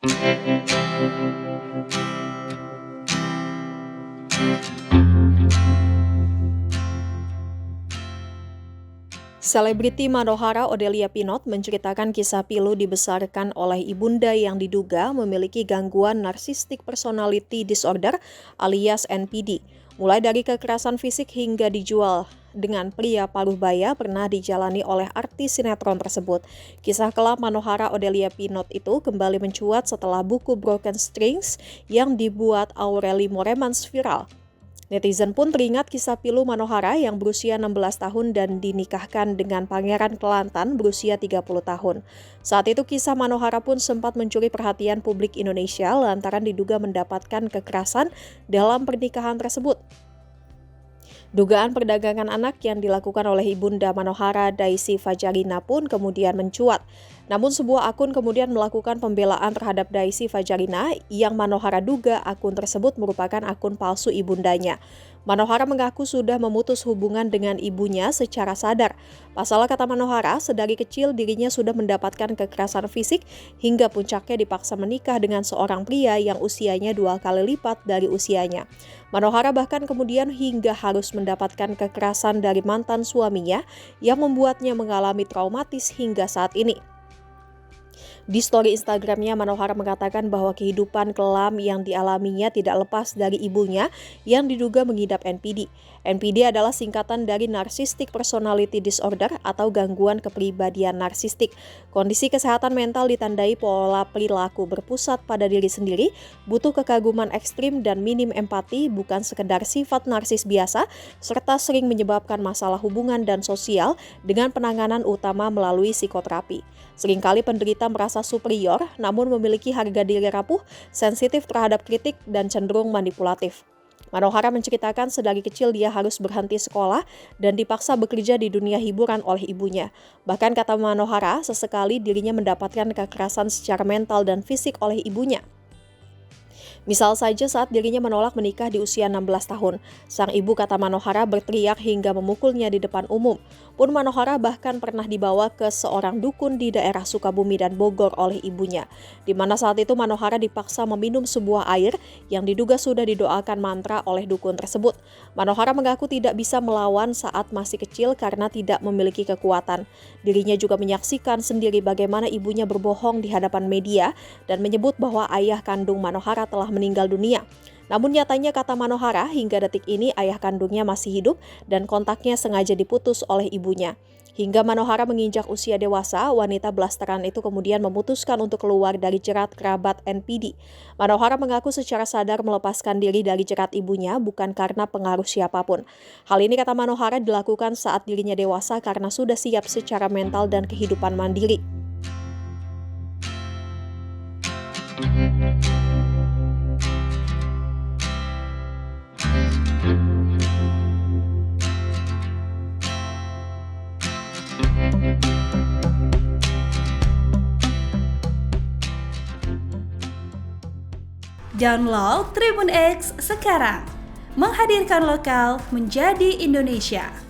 Selebriti Manohara Odelia Pinot menceritakan kisah pilu dibesarkan oleh ibunda yang diduga memiliki gangguan Narcissistic Personality Disorder alias NPD. Mulai dari kekerasan fisik hingga dijual dengan pria paruh baya pernah dijalani oleh artis sinetron tersebut. Kisah kelam Manohara Odelia Pinot itu kembali mencuat setelah buku Broken Strings yang dibuat Aureli Moremans viral. Netizen pun teringat kisah pilu Manohara yang berusia 16 tahun dan dinikahkan dengan Pangeran Kelantan berusia 30 tahun. Saat itu kisah Manohara pun sempat mencuri perhatian publik Indonesia lantaran diduga mendapatkan kekerasan dalam pernikahan tersebut. Dugaan perdagangan anak yang dilakukan oleh ibunda Manohara, Daisy Fajarina pun kemudian mencuat. Namun sebuah akun kemudian melakukan pembelaan terhadap Daisy Fajarina yang Manohara duga akun tersebut merupakan akun palsu ibundanya. Manohara mengaku sudah memutus hubungan dengan ibunya secara sadar. Pasalnya kata Manohara, sedari kecil dirinya sudah mendapatkan kekerasan fisik hingga puncaknya dipaksa menikah dengan seorang pria yang usianya 2 kali lipat dari usianya. Manohara bahkan kemudian hingga harus mendapatkan kekerasan dari mantan suaminya yang membuatnya mengalami traumatis hingga saat ini. Di story Instagramnya, Manohara mengatakan bahwa kehidupan kelam yang dialaminya tidak lepas dari ibunya yang diduga mengidap NPD. NPD adalah singkatan dari Narcissistic Personality Disorder atau gangguan kepribadian narsistik. Kondisi kesehatan mental ditandai pola perilaku berpusat pada diri sendiri, butuh kekaguman ekstrim dan minim empati, bukan sekedar sifat narsis biasa, serta sering menyebabkan masalah hubungan dan sosial dengan penanganan utama melalui psikoterapi. Seringkali penderita merasa superior, namun memiliki harga diri rapuh, sensitif terhadap kritik, dan cenderung manipulatif. Manohara menceritakan sedari kecil dia harus berhenti sekolah dan dipaksa bekerja di dunia hiburan oleh ibunya. Bahkan kata Manohara, sesekali dirinya mendapatkan kekerasan secara mental dan fisik oleh ibunya. Misal saja saat dirinya menolak menikah di usia 16 tahun. Sang ibu kata Manohara berteriak hingga memukulnya di depan umum. Pun Manohara bahkan pernah dibawa ke seorang dukun di daerah Sukabumi dan Bogor oleh ibunya. Di mana saat itu Manohara dipaksa meminum sebuah air yang diduga sudah didoakan mantra oleh dukun tersebut. Manohara mengaku tidak bisa melawan saat masih kecil karena tidak memiliki kekuatan. Dirinya juga menyaksikan sendiri bagaimana ibunya berbohong di hadapan media dan menyebut bahwa ayah kandung Manohara telah meninggal dunia. Namun nyatanya kata Manohara, hingga detik ini ayah kandungnya masih hidup dan kontaknya sengaja diputus oleh ibunya. Hingga Manohara menginjak usia dewasa, wanita blasteran itu kemudian memutuskan untuk keluar dari jerat kerabat NPD. Manohara mengaku secara sadar melepaskan diri dari jerat ibunya bukan karena pengaruh siapapun. Hal ini kata Manohara dilakukan saat dirinya dewasa karena sudah siap secara mental dan kehidupan mandiri. Download Tribun X sekarang, menghadirkan lokal menjadi Indonesia.